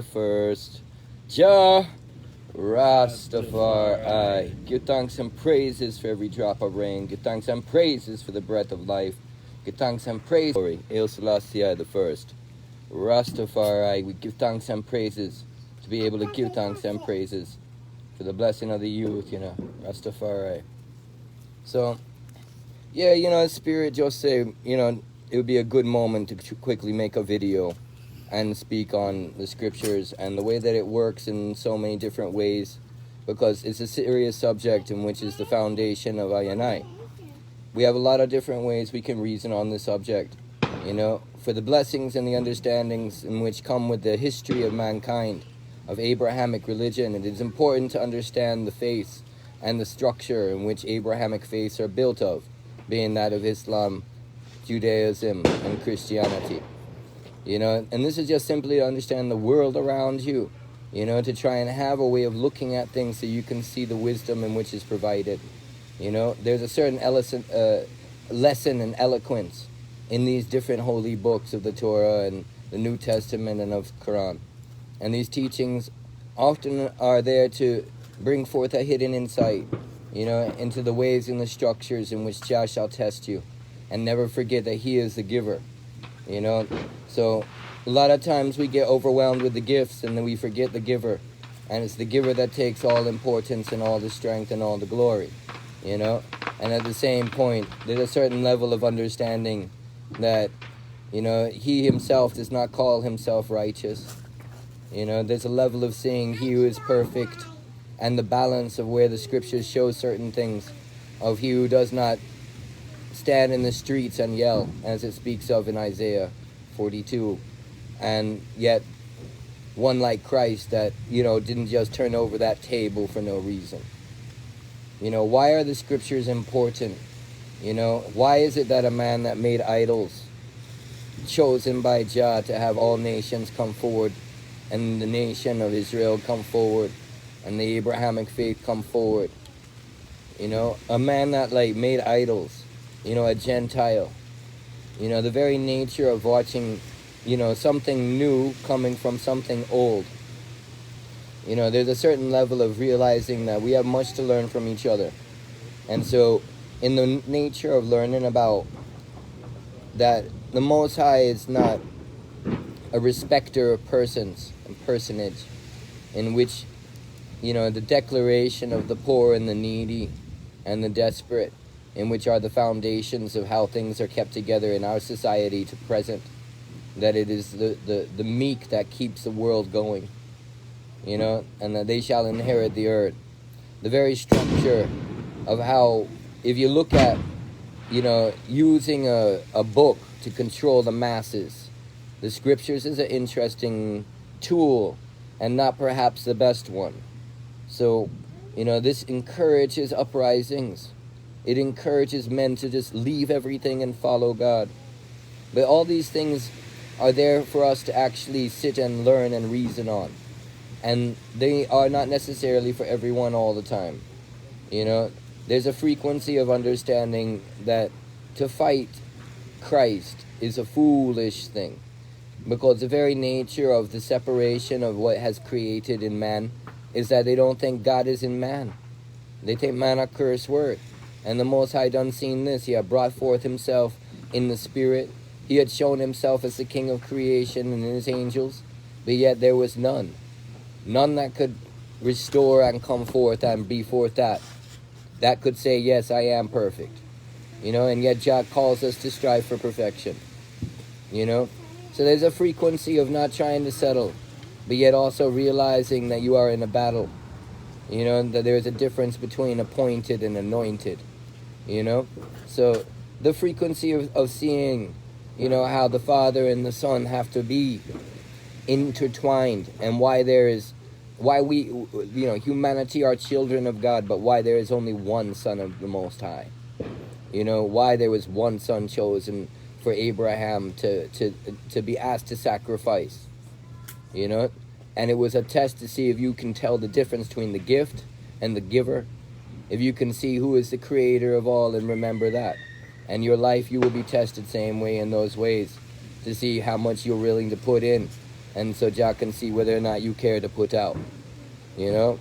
First, Jah Rastafari. Give thanks and praises for every drop of rain. Give thanks and praises for the breath of life. Give thanks and praises for Haile Selassie the first. Rastafari. We give thanks and praises to be able to give thanks and praises for the blessing of the youth, Rastafari. So, yeah, Spirit just say, it would be a good moment to quickly make a video and speak on the scriptures and the way that it works in so many different ways, because it's a serious subject in which is the foundation of I and I. We have a lot of different ways we can reason on this subject, for the blessings and the understandings in which come with the history of mankind, of Abrahamic religion. It is important to understand the faiths and the structure in which Abrahamic faiths are built of, being that of Islam, Judaism, and Christianity. And this is just simply to understand the world around you, to try and have a way of looking at things so you can see the wisdom in which is provided. There's a certain lesson and eloquence in these different holy books of the Torah and the New Testament and of Quran. And these teachings often are there to bring forth a hidden insight, into the ways and the structures in which Jah shall test you. And never forget that He is the giver. So a lot of times we get overwhelmed with the gifts and then we forget the giver, and it's the giver that takes all importance and all the strength and all the glory, and at the same point there's a certain level of understanding that He Himself does not call Himself righteous. There's a level of seeing He who is perfect, and the balance of where the scriptures show certain things of He who does not stand in the streets and yell, as it speaks of in Isaiah 42, and yet one like Christ that didn't just turn over that table for no reason. Why are the scriptures important? Why is it that a man that made idols, chosen by Jah to have all nations come forward, and the nation of Israel come forward, and the Abrahamic faith come forward, a man that made idols, a Gentile, the very nature of watching, something new coming from something old. There's a certain level of realizing that we have much to learn from each other. And so, in the nature of learning about that, the Most High is not a respecter of persons and personage, in which, the declaration of the poor and the needy and the desperate, in which are the foundations of how things are kept together in our society to present, that it is the meek that keeps the world going, and that they shall inherit the earth. The very structure of how, if you look at, using a book to control the masses, the scriptures is an interesting tool and not perhaps the best one. So, this encourages uprisings. It encourages men to just leave everything and follow God. But all these things are there for us to actually sit and learn and reason on. And they are not necessarily for everyone all the time. There's a frequency of understanding that to fight Christ is a foolish thing. Because the very nature of the separation of what has created in man is that they don't think God is in man. They think man a curse word. And the Most High done seen this. He had brought forth Himself in the Spirit. He had shown Himself as the King of creation and His angels. But yet there was none. None that could restore and come forth and be forth that could say, yes, I am perfect. And yet Jah calls us to strive for perfection. So there's a frequency of not trying to settle, but yet also realizing that you are in a battle. That there's a difference between appointed and anointed. So the frequency of seeing, how the Father and the Son have to be intertwined, and why we, humanity are children of God, but why there is only one Son of the Most High. Why there was one Son chosen for Abraham to be asked to sacrifice. And it was a test to see if you can tell the difference between the gift and the giver. If you can see who is the creator of all and remember that. And your life, you will be tested same way in those ways to see how much you're willing to put in And so Jah can see whether or not you care to put out. You know?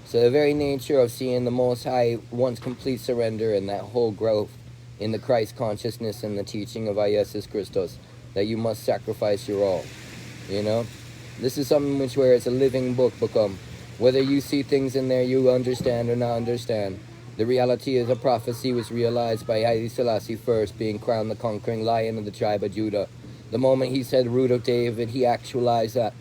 So the very nature of seeing the Most High wants complete surrender and that whole growth in the Christ consciousness and the teaching of Jesus Christos, that you must sacrifice your all. You know? This is something which where it's a living book become. Whether you see things in there you understand or not understand, the reality is a prophecy was realized by Haile Selassie first, being crowned the conquering lion of the tribe of Judah. The moment he said root of David, he actualized that.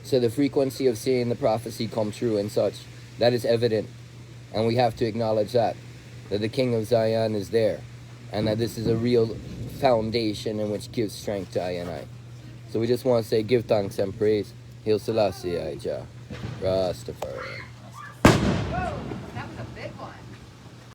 So the frequency of seeing the prophecy come true and such, that is evident. And we have to acknowledge that the King of Zion is there. And that this is a real foundation in which gives strength to I and I. So we just want to say give thanks and praise. Haile Selassie, Jah, Rastafari.